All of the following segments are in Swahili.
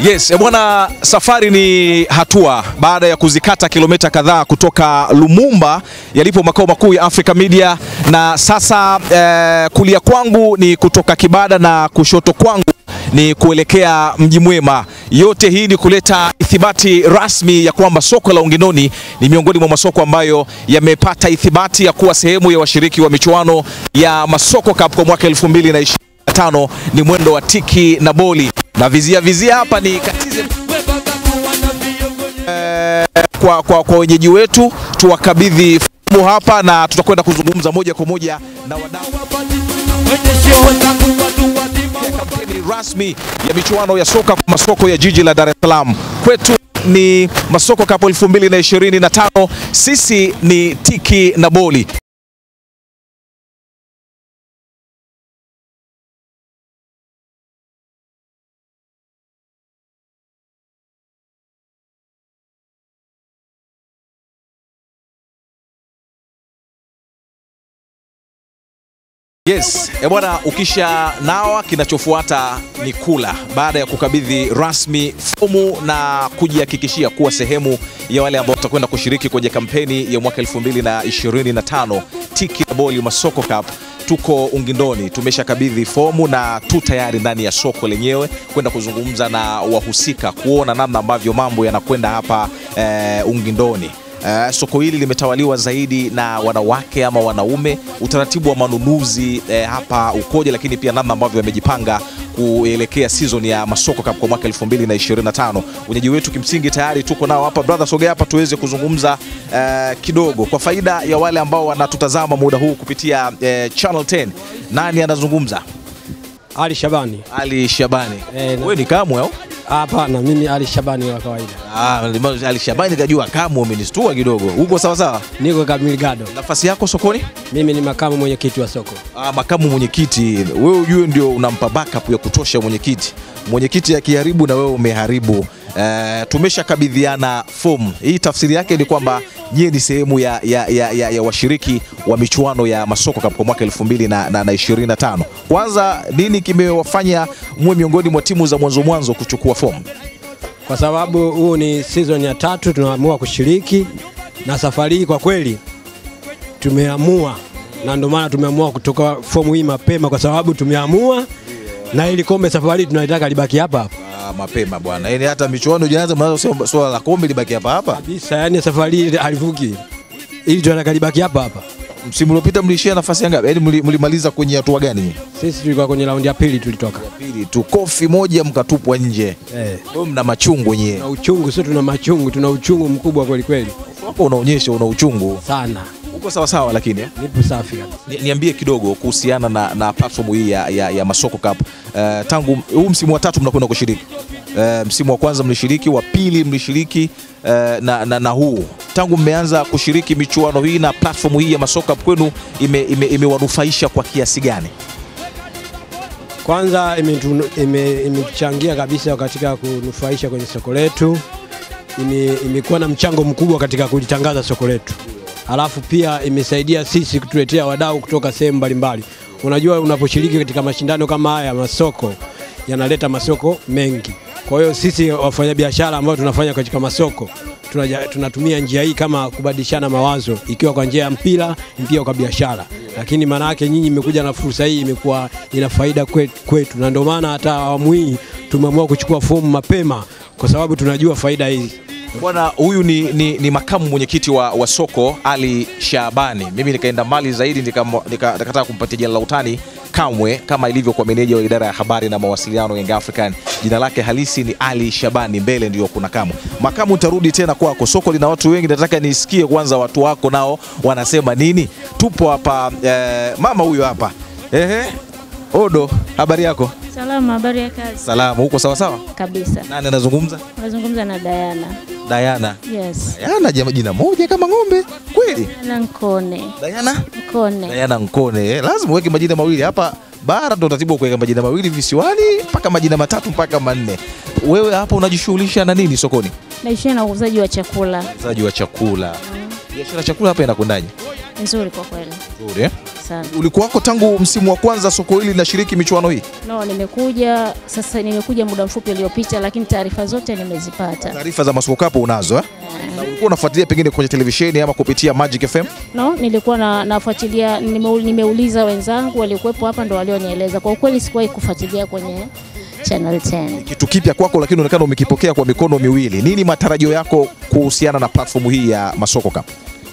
Yes, bwana, safari ni hatua baada ya kuzikata kilomita kadhaa kutoka Lumumba yalipo makao makuu ya Africa Media, na sasa kulia kwangu ni kutoka Kibada na kushoto kwangu ni kuelekea Mji Mwema. Yote hii ni kuleta ithibati rasmi ya kwamba soko la Unginoni ni miongoni mwa masoko ambayo yamepata ithibati ya kuwa sehemu ya washiriki wa michuano ya Masoko Cup kwa mwaka 2025. Ni mwendo wa tiki na boli, na vizia hapa ni katize kwa wenyeji wetu, tuwakabidhi fomu hapa na tutakwenda kuzungumza moja kwa moja na wadau kampeni rasmi ya michuano ya soka kwa masoko ya jiji la Dar es Salaam. Kwetu ni Masoko Cup 2025, sisi ni tiki na boli. Yes, bwana, ukisha nawa kinachofuata ni kula, baada ya kukabidhi rasmi fomu na kujihakikishia kuwa sehemu ya wale ambao watakwenda kushiriki kwenye kampeni ya mwaka 2025 tiki na boli Masoko Cup. Tuko Unginoni, tumeshakabidhi fomu na tu tayari ndani ya soko lenyewe kwenda kuzungumza na wahusika, kuona namna ambavyo mambo yanakwenda hapa Unginoni. Soko hili limetawaliwa zaidi na wanawake ama wanaume. Utaratibu wa manunuzi hapa ukoje, lakini pia namna ambavyo wamejipanga kuelekea season ya Masoko Cup kwa mwaka 2025. Wenyeji wetu kimsingi tayari tuko nao hapa. Brother, sogea hapa tuweze kuzungumza kidogo kwa faida ya wale ambao wanatutazama muda huu kupitia Channel 10. Nani anazungumza? Ali Shabani. Ali Shabani. Wewe ni kamwe au? Hapana, mimi Ali Shabani wa kawaida. Ali Shabani kajua kamwe, umenistua kidogo. Uko sawa sawa? Niko kamili gado. Nafasi yako sokoni? Mimi ni makamu mwenyekiti wa soko. Makamu mwenyekiti. Wewe ujue ndio unampa backup ya kutosha mwenyekiti. Mwenyekiti akiharibu na wewe umeharibu. Tumeshakabidhiana fomu. Hii tafsiri yake ni kwamba nyie ni sehemu ya washiriki wa michuano ya Masoko Cup kwa mwaka 2025. Kwanza, nini kimewafanya muwe miongoni mwa timu za mwanzo kuchukua fomu? Kwa sababu huu ni season ya 3 tunaamua kushiriki, na safari hii kwa kweli tumeamua, na ndio maana tumeamua kutoka fomu hii mapema, kwa sababu tumeamua na ili kombe safari tunaitaka libaki hapa. Mapema bwana. Yaani hata michuano jana mnaanza swala la kombe libaki hapa kabisa. Yaani safari halivuki, ili tunataka libaki hapa. Msimu uliopita mlishia nafasi ngapi? Yaani mlimaliza kwenye hatua gani? Sisi tulikuwa kwenye raundi ya pili, tulitoka pili tu, kofi moja mkatupwa nje. Wewe mna machungu nyewe. Na uchungu, sio tuna machungu, tuna uchungu mkubwa kweli kweli. Hapo unaonyesha una uchungu sana. Uko sawa sawa lakini nipo safi kabisa. Niambie kidogo kuhusiana na platform hii ya Masoko Cup. Tangu huu msimu wa 3 mnakwenda kushiriki. Msimu wa kwanza mlishiriki, wa pili mlishiriki, na huu tangu mmeanza kushiriki michuano hii na platform hii ya Masoko Cup kwenu imewanufaisha kwa kiasi gani? Kwanza imetuchangia kabisa katika kunufaisha kwenye soko letu. Imekuwa na mchango mkubwa katika kulitangaza soko letu. Alafu pia imesaidia sisi kutuletea wadau kutoka sehemu mbalimbali. Unajua, unaposhiriki katika mashindano kama haya, masoko yanaleta masoko mengi. Kwa hiyo sisi wafanyabiashara ambao tunafanya katika masoko tunatumia njia hii kama kubadilishana mawazo, ikiwa kwa njia ya mpira, ikiwa kwa biashara. Lakini maana yake nyinyi mmekuja na fursa hii, imekuwa ina faida kwetu, na ndio maana hata awamu hii tumeamua kuchukua fomu mapema, kwa sababu tunajua faida hizi. Bwana, huyu ni makamu mwenyekiti wa soko, Ali Shabani. Mimi nikaenda mbali zaidi nikataka kumpatia jina la utani Kamwe, kama ilivyo kwa meneja wa idara ya habari na mawasiliano Young African. Jina lake halisi ni Ali Shabani, mbele ndio kuna Kamwe. Makamu, nitarudi tena kwako. Soko lina watu wengi, nataka nisikie kwanza watu wako nao wanasema nini. Tupo hapa mama huyu hapa. Odo, habari yako? Salama, habari ya kazi? Salama, uko sawa sawa? Kabisa. Nani anazungumza? Nazungumza na Diana. Diana? Yes. Diana, jina moja kama ng'ombe kweli? Diana Nkone. Diana? Nkone. Diana Nkone. Lazima uweke majina mawili hapa. Bara ndo taratibu kuweka majina mawili, visiwani mpaka majina matatu mpaka manne. Wewe hapa unajishughulisha na nini sokoni? Naishia na uuzaji wa chakula. Uuzaji wa chakula. Biashara chakula hapa inakwendaje? Nzuri kwa kweli. Nzuri sana. Ulikuwa wako tangu msimu wa kwanza soko hili linashiriki michuano hii? No, nimekuja muda mfupi uliopita, lakini taarifa zote nimezipata. Taarifa za Masoko Cup unazo Na ulikuwa unafuatilia pengine kwenye televisheni ama kupitia Magic FM? No, nilikuwa nafuatilia, nimeuliza wenzangu waliokuwepo hapa ndo walionieleza. Kwa ukweli sikuwahi kufuatilia kwenye Channel 10. Kitu kipya kwako lakini unaonekana umekipokea kwa mikono miwili. Nini matarajio yako kuhusiana na platform hii ya Masoko Cup?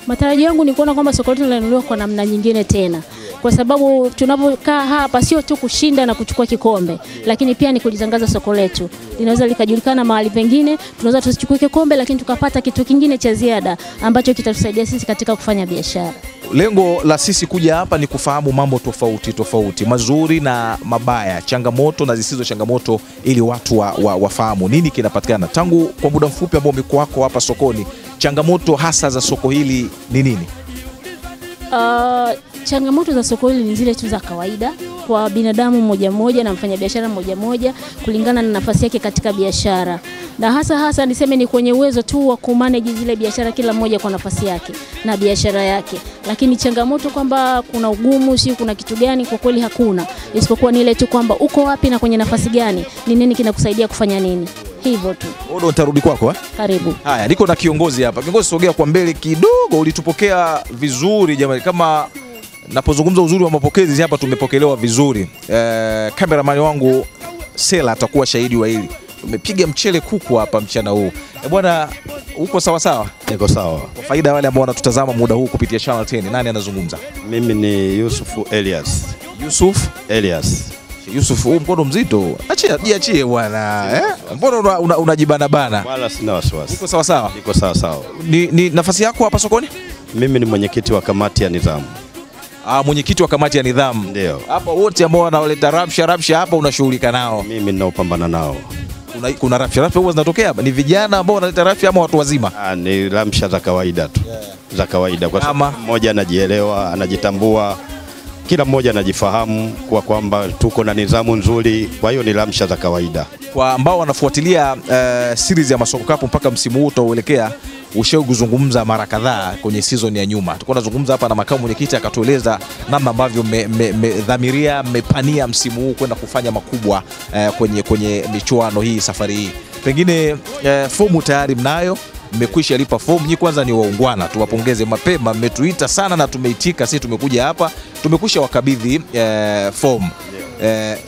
Matarajio yangu ni kuona kwamba soko letu linanunuliwa kwa namna nyingine tena. Kwa sababu tunapokaa hapa sio tu kushinda na kuchukua kikombe, lakini pia ni kulitangaza soko letu. Linaweza likajulikana mahali pengine, tunaweza tusichukue kikombe lakini tukapata kitu kingine cha ziada ambacho kitatusaidia sisi katika kufanya biashara. Lengo la sisi kuja hapa ni kufahamu mambo tofauti, mazuri na mabaya, changamoto na zisizo changamoto, ili watu wafahamu nini kinapatikana. Tangu kwa muda mfupi ambao umekuwa wako hapa sokoni, changamoto hasa za soko hili ni nini? Changamoto za soko hili ni zile tu za kawaida kwa binadamu mmoja na mfanyabiashara mmoja kulingana na nafasi yake katika biashara. Na hasa niseme ni kwenye uwezo tu wa kumanage zile biashara, kila mmoja kwa nafasi yake na biashara yake. Lakini changamoto kwamba kuna ugumu, sio kuna kitu gani, kwa kweli hakuna. Isipokuwa ni ile tu kwamba uko wapi na kwenye nafasi gani, ni nini kinakusaidia kufanya nini. Hivyo tu. Odo, nitarudi kwako Karibu. Haya, niko na kiongozi hapa. Kiongozi, sogea kwa mbele kidogo. Ulitupokea vizuri jamani, kama napozungumza uzuri wa mapokezi hapa tumepokelewa vizuri. Cameraman wangu Sela atakuwa shahidi wa hili. Tumepiga mchele kuku hapa mchana huu. Bwana, uko sawa sawa? Niko sawa. Kwa faida ya wale ambao wanatutazama muda huu kupitia Channel 10, nani anazungumza? Mimi ni Yusuf Elias. Yusuf Elias. Yusuf, huu mkono mzito. Jiachie bwana. Mbona unajibana bana? Wala sina wasiwasi. Uko sawa sawa? Niko sawa sawa. Ni nafasi yako hapa sokoni? Mimi ni mwenyekiti wa kamati ya nidhamu. Mwenyekiti wa kamati ya nidhamu. Ndio. Hapa wote ambao wanaleta rabsha hapa unashughulika nao? Mimi ninaopambana nao. Kuna rabsha huwa zinatokea hapa? Ni vijana ambao wanaleta rabsha ama watu wazima? Ni rabsha za kawaida tu. Za kawaida, kwa sababu mmoja anajielewa, anajitambua, kila mmoja anajifahamu kwa kwamba tuko na nidhamu nzuri, kwa hiyo ni rabsha za kawaida. Kwa ambao wanafuatilia series ya Masoko Cup mpaka msimu huu utaelekea, ushawahi kuzungumza mara kadhaa kwenye season ya nyuma. Tulikuwa tunazungumza hapa na makamu mwenyekiti akatueleza namna ambavyo mmedhamiria, mmepania msimu huu kwenda kufanya makubwa kwenye michuano hii safari hii. Pengine fomu tayari mnayo, mmekwisha lipa fomu. Nyinyi kwanza ni waungwana, tuwapongeze mapema, mmetuita sana na tumeitika. Sisi tumekuja hapa, tumekwisha wakabidhi fomu.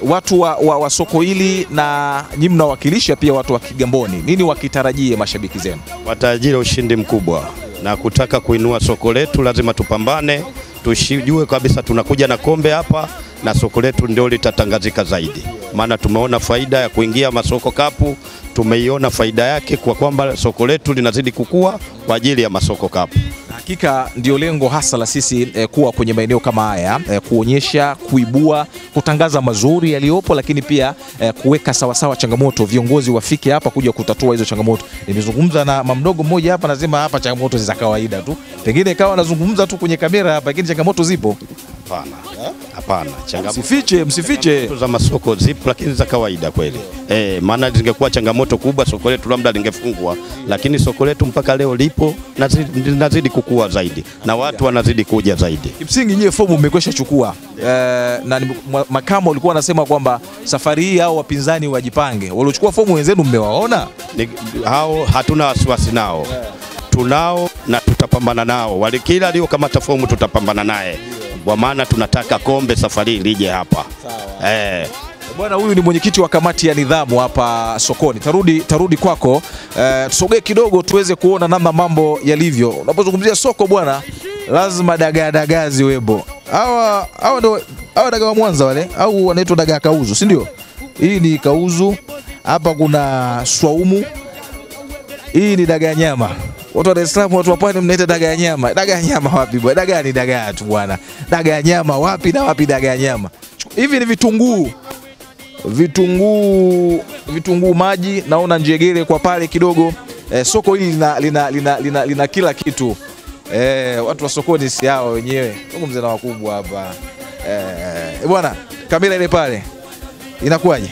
Watu wa soko hili na nyinyi mnawakilisha pia watu wa Kigamboni, nini wakitarajie mashabiki zenu? Watarajie ushindi mkubwa, na kutaka kuinua soko letu lazima tupambane, tujue kabisa tunakuja na kombe hapa na soko letu ndio litatangazika zaidi. Maana tumeona faida ya kuingia Masoko Cup, tumeiona faida yake kwa kwamba soko letu linazidi kukua kwa ajili ya Masoko Cup. Hakika ndio lengo hasa la sisi kuwa kwenye maeneo kama haya, kuonyesha, kuibua, kutangaza mazuri yaliyopo, lakini pia kuweka sawasawa changamoto, viongozi wafike hapa kuja kutatua hizo changamoto. Nimezungumza na mamdogo mmoja hapa, anasema hapa changamoto za kawaida tu. Pengine kawa anazungumza tu kwenye kamera hapa, lakini changamoto zipo. Hapana, changamoto msifiche za masoko zipo, lakini za kawaida kweli. Maana zingekuwa changamoto kubwa soko letu labda lingefungwa, lakini soko letu mpaka leo lipo na linazidi kukua zaidi na watu wanazidi kuja zaidi. Kimsingi nyie fomu mmekwisha chukua, na makamu ulikuwa anasema kwamba safari hii hao wapinzani wajipange. Waliochukua fomu wenzenu mmewaona? Hao hatuna wasiwasi nao. Tunao na tutapambana nao. Kila aliyokamata fomu tutapambana naye. Kwa maana tunataka kombe safari lije hapa. Bwana, huyu ni mwenyekiti wa kamati ya nidhamu hapa sokoni. Tarudi kwako. Tusogee kidogo tuweze kuona namna mambo yalivyo. Unapozungumzia soko bwana, lazima dagaa ziwebo. Hawa dagaa wa Mwanza wale au wanaitwa dagaa kauzu, si ndio? Hii ni kauzu. Hapa kuna swaumu. Hii ni dagaa nyama. Watu wa Dar es Salaam, watu wa Pwani mnaita dagaa nyama. Dagaa nyama wapi bwana? Dagaa ni dagaa tu bwana. Dagaa nyama wapi na wapi dagaa nyama? Hivi ni vitunguu maji, naona njegere kwa pale kidogo. Soko hili lina kila kitu. Watu wa sokoni si hao wenyewe. Zungumze na wakubwa hapa. Bwana, kamera ile pale inakuwaje?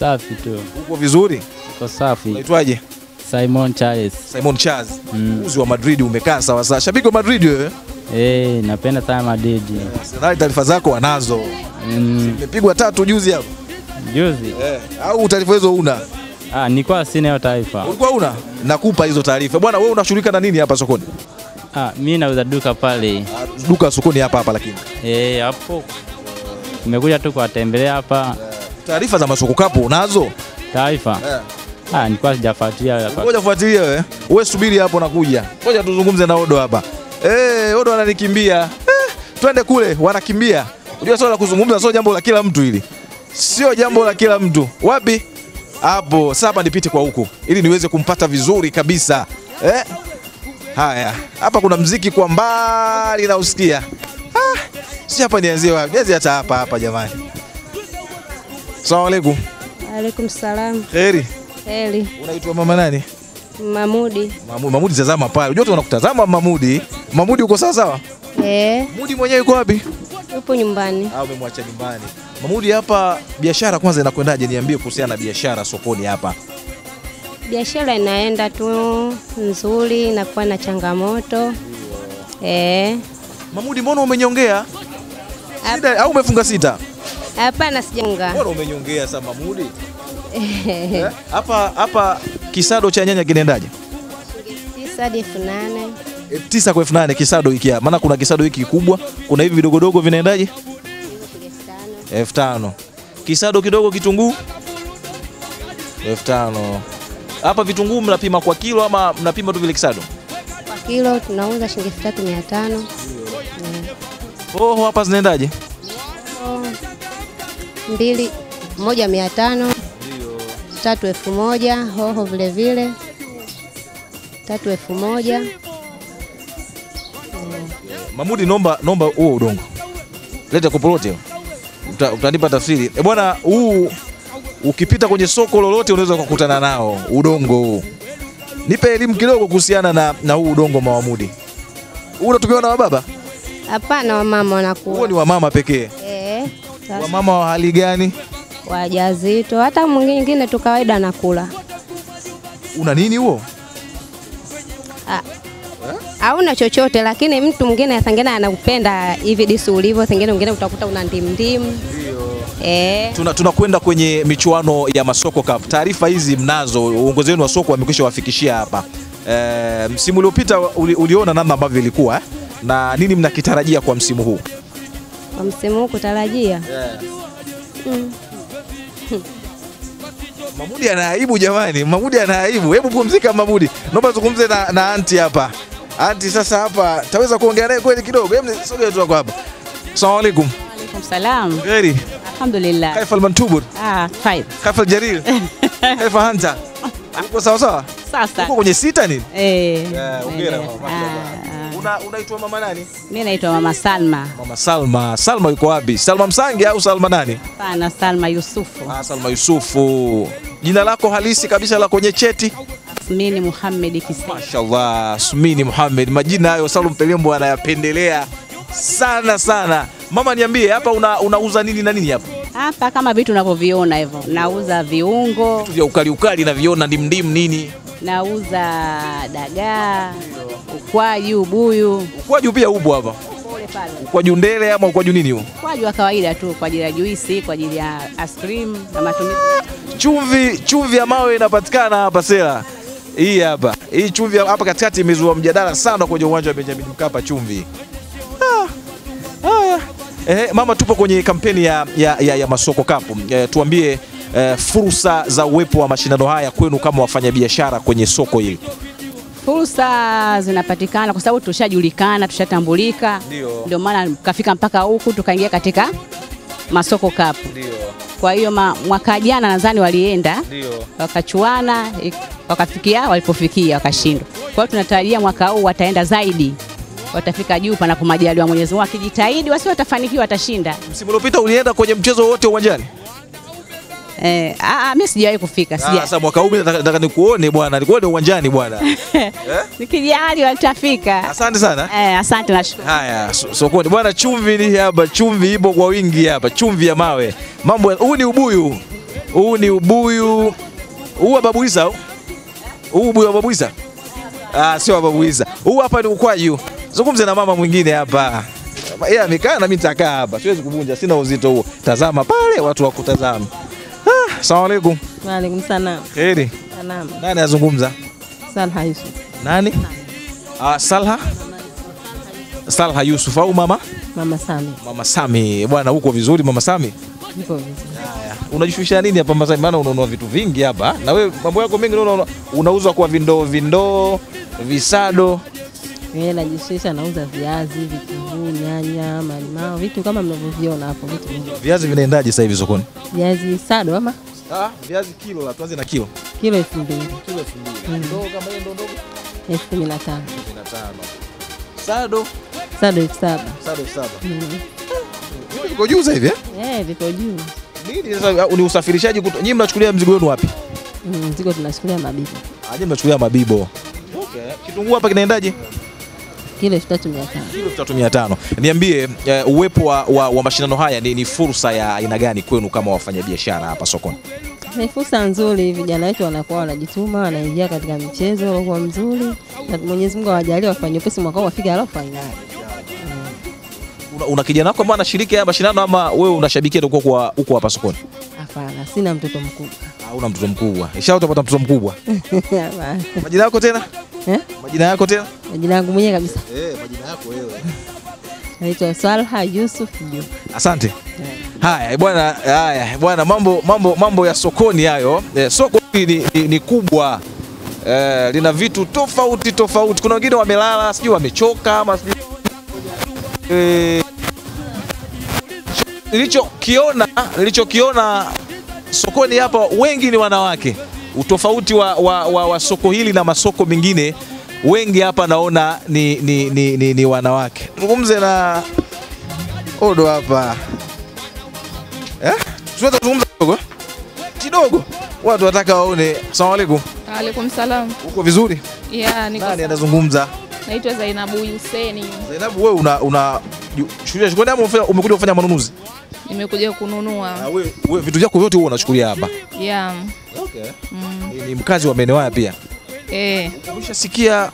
Safi tu. Uko vizuri? Uko safi. Unaitwaje? Simon Charles. Simon Charles. Uzi wa Madrid umekaa sawa sawa. Shabiki wa Madrid wewe? Napenda sana Madrid. Arsenal taarifa zako wanazo. Nimepigwa 3 juzi hapo. Juzi? Au taarifa hizo una? Nilikuwa sina hiyo taarifa. Ulikuwa una? Nakupa hizo taarifa. Bwana wewe unashughulika na nini hapa sokoni? Mimi nauza duka pale. Duka sokoni hapa lakini. Hapo. Nimekuja tu kuwatembelea hapa. Taarifa za masoko kapo unazo? Taarifa? Nilikuwa sijafuatilia hapa. Ngoja fuatilia wewe. Wewe subiri hapo nakuja. Ngoja tuzungumze na Odo hapa. Odo ananikimbia. Twende kule wanakimbia. Unajua swala la kuzungumza sio jambo la kila mtu hili. Sio jambo la kila mtu. Wapi? Hapo. Sasa nipite kwa huku ili niweze kumpata vizuri kabisa. Haya. Hapa kuna mziki kwa mbali na usikia. Si hapa nianzie wapi? Nianzie hata hapa jamani. Asalamu alaykum. Alaykum salam. Kheri. Heri. Unaitwa mama nani? Mamudi. Mamudi tazama pale. Unajua tu wanakutazama Mamudi. Mamudi uko sawa sawa? Mamudi mwenyewe yuko wapi? Yupo nyumbani. Umemwacha nyumbani. Mamudi hapa biashara kwanza inakwendaje? Niambie kuhusiana na biashara sokoni hapa. Biashara inaenda tu nzuri, inakuwa na changamoto. Mamudi mbona umenyongea? Sida au umefunga sita? Hapana sijafunga. Mbona umenyongea sasa Mamudi? Hapa kisado cha nyanya kinaendaje? 9,800. 9 kwa 8,000 kisado hiki hapa. Maana kuna kisado hiki kikubwa, kuna hivi vidogo dogo vinaendaje? 5,000. Kisado kidogo kitunguu 5,000. Hapa vitunguu mnapima kwa kilo ama mnapima tu vile kisado? Kwa kilo tunauza shilingi 3,500. Hoho hapa zinaendaje? 1,500. 3,100. Hoho vile vile 3,100. Mamudi nomba huo udongo. Leta kopolote. Utanipa tafsiri. Bwana huu ukipita kwenye soko lolote unaweza kukutana nao udongo huu. Nipe elimu kidogo kuhusiana na huu udongo Mamudi. Huu unatumiwa na wababa? Hapana, wamama wanakuwa. Huo ni wamama pekee. Wamama wa hali gani? Wajawazito, hata mwingine tu kawaida anakula. Una nini huo? Hauna chochote, lakini mtu mwingine asangena anakupenda hivi disi ulivyo, sengine mwingine utakuta una ndimu. Tunakwenda kwenye michuano ya Masoko Cup. Taarifa hizi mnazo, uongozi wenu wa soko wamekwisha wafikishia hapa. Msimu uliopita uliona namna ambavyo ilikuwa na nini mnakitarajia kwa msimu huu? Kwa msimu huu kutarajia? Mamudi ana aibu jamani, Mamudi ana aibu. Hebu pumzika Mamudi. Naomba tuzungumze na anti hapa. Anti sasa hapa taweza kuongea naye kweli kidogo? Hebu sogea tu hapa. Asalamu alaykum. Alaykum salam. Kheri. Alhamdulillah. Kaifa al-mantubur? Fine. Kaifa al-jarir? Kaifa hanta? Uko sawa sawa? Sasa. Uko kwenye sita nini? Hongera mama. Unaitwa mama nani? Mimi naitwa Mama Salma. Mama Salma. Salma yuko wapi? Salma Msangi au Salma nani? Hapana, Salma Yusufu. Salma Yusufu. Jina lako halisi kabisa la kwenye cheti? Asmini Muhammad Kisema. Mashaallah, Asmini Muhammad. Majina hayo Salum Pelembo anayapendelea sana. Mama niambie hapa unauza nini na nini hapa? Hapa kama vitu unavyoviona hivyo. Nauza viungo. Vitu vya ukali na viona ndim nini? Nauza dagaa, ukwaju, buyu. Ukwaju pia upo hapa. Pole pale. Ukwaju ndele ama ukwaju nini huo? Ukwaju wa kawaida tu kwa ajili ya juisi, kwa ajili ya ice cream na matumizi. Chumvi ya mawe inapatikana hapa Sela. Hii hapa. Hii chumvi hapa katikati imezua mjadala sana kwenye uwanja wa Benjamin Mkapa chumvi. Mama tupo kwenye kampeni ya Masoko Cup. Tuambie fursa za uwepo wa mashindano haya kwenu kama wafanyabiashara kwenye soko hili. Fursa zinapatikana kwa sababu tushajulikana, tushatambulika. Ndio maana kafika mpaka huku tukaingia katika Masoko Cup. Kwa hiyo mwaka jana nadhani walienda wakachuana wakafikia walipofikia wakashindwa. Kwa hiyo tunatarajia mwaka huu wataenda zaidi. Watafika juu panapo majaliwa Mwenyezi Mungu, wakijitahidi wasi watafanikiwa watashinda. Msimu uliopita ulienda kwenye mchezo wote uwanjani? Mimi sijawahi kufika. Sasa mwaka huu nataka nikuone bwana, nikuone uwanjani bwana. Nikijali watafika. Asante sana. Asante nashukuru. Haya, sokoni bwana, chumvi ni hapa, chumvi ipo kwa wingi hapa, chumvi ya mawe. Mambo huu ni ubuyu. Huu ni ubuyu. Huu wa Babu Isa. Huu ubuyu wa Babu Isa. Sio wa Babu Isa. Huu hapa ni ukwaju. Zungumze na mama mwingine hapa. Yeye amekaa na mimi nitakaa hapa. Siwezi kuvunja, sina uzito huo. Tazama pale watu wakutazama. Asalamu alaykum. Wa alaykum salaam. Heri. Salaam. Nani azungumza? Salha Yusuf. Nani? Salha? Salha Yusuf au mama? Mama Sami. Mama Sami. Bwana huko vizuri Mama Sami? Niko vizuri. Haya. Unajishughulisha nini hapa Mama Sami? Maana unaona vitu vingi hapa. Na wewe mambo yako mengi unauza kwa vindoo, visado. Mimi najishughulisha nauza viazi, vitunguu, nyanya, malimao, vitu kama mnavyoviona hapo, vitu vingi. Viazi vinaendaje sasa hivi sokoni? Viazi sado ama? Viazi kilo la tuanze na kilo. Kilo 2000. Kilo 2000. Ndogo kama hiyo ndogo? 15,000. Sado? Sado 7,000. Sado 7. Viko juu sasa hivi viko juu. Nini sasa ni usafirishaji nyinyi mnachukulia mzigo wenu wapi? Mzigo tunachukulia Mabibo. Nyinyi mnachukulia Mabibo. Okay. Kitunguu hapa kinaendaje? Kilo 3,500. Kilo 3,500. Niambie uwepo wa mashindano haya ni fursa ya aina gani kwenu kama wafanyabiashara hapa sokoni? Ni fursa nzuri, vijana wetu wanakuwa wanajituma, wanaingia katika michezo kwa mzuri. Na Mwenyezi Mungu awajalie wafanye pesi mwaka huu wafike robo finali. Una kijana wako ambaye anashiriki haya mashindano ama wewe unashabikia tu huko hapa sokoni? Hapana, sina mtoto mkubwa. Una mtoto mkubwa. Utapata mtoto mkubwa. Majina yako tena? Majina yako tena? Majina yangu mwenyewe kabisa. Majina yako wewe. Naitwa Salha Yusuf Juma. Asante. Haya bwana, mambo ya sokoni hayo. Soko ni kubwa. Lina vitu tofauti. Kuna wengine wamelala, sijui wamechoka ama sijui nilichokiona sokoni hapa wengi ni wanawake. Utofauti wa soko hili na masoko mengine, wengi hapa naona ni wanawake. Tuzungumze na Odo hapa. Tunaweza kuzungumza kidogo. Watu wataka waone. Asalamu alaykum. Wa alaykum salaam. Uko vizuri? Niko. Nani anazungumza? Naitwa Zainabu Hussein. Zainabu, wewe una shughuli ama umekuja kufanya manunuzi? Nimekuja kununua. Wewe vitu vyako vyote wewe unachukulia hapa? Okay. Ni mkazi wa maeneo haya pia? Umeshasikia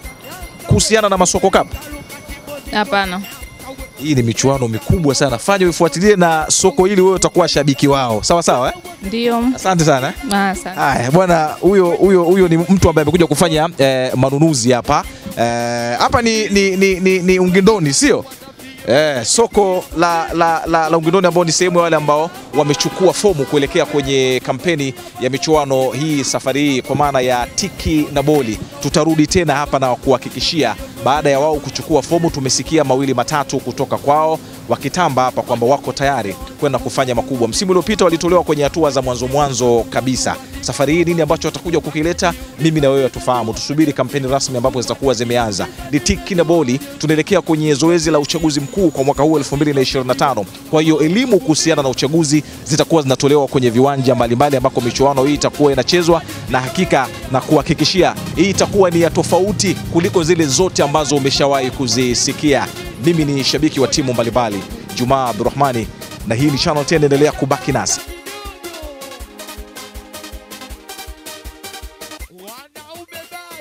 kuhusiana na masoko cup? Hapana. Hii ni michuano mikubwa sana. Fanya uifuatilie na soko hili, wewe utakuwa shabiki wao. Sawa sawa Ndio. Asante sana. Asante. Haya bwana, huyo ni mtu ambaye amekuja kufanya manunuzi hapa. Hapa ni Ungindoni, sio? Soko la Ungindoni ambao ni sehemu ya wale ambao wamechukua fomu kuelekea kwenye kampeni ya michuano hii safari hii kwa maana ya tiki na boli. Tutarudi tena hapa na kuhakikishia baada ya wao kuchukua fomu, tumesikia mawili matatu kutoka kwao wakitamba hapa kwamba wako tayari kwenda kufanya makubwa. Msimu uliopita walitolewa kwenye hatua za mwanzo kabisa. Safari hii nini ambacho watakuja kukileta, mimi na wewe tufahamu. Tusubiri kampeni rasmi ambapo zitakuwa zimeanza. Ni tiki na boli, tunaelekea kwenye zoezi la uchaguzi mkuu kwa mwaka huu 2025. Kwa hiyo elimu kuhusiana na uchaguzi zitakuwa zinatolewa kwenye viwanja mbalimbali ambako michuano hii itakuwa inachezwa, na hakika na kuhakikishia hii itakuwa ni ya tofauti kuliko zile zote ambazo umeshawahi kuzisikia. Mimi ni shabiki wa timu mbalimbali, Juma Abdurrahmani, na hii ni Channel 10, endelea kubaki nasi.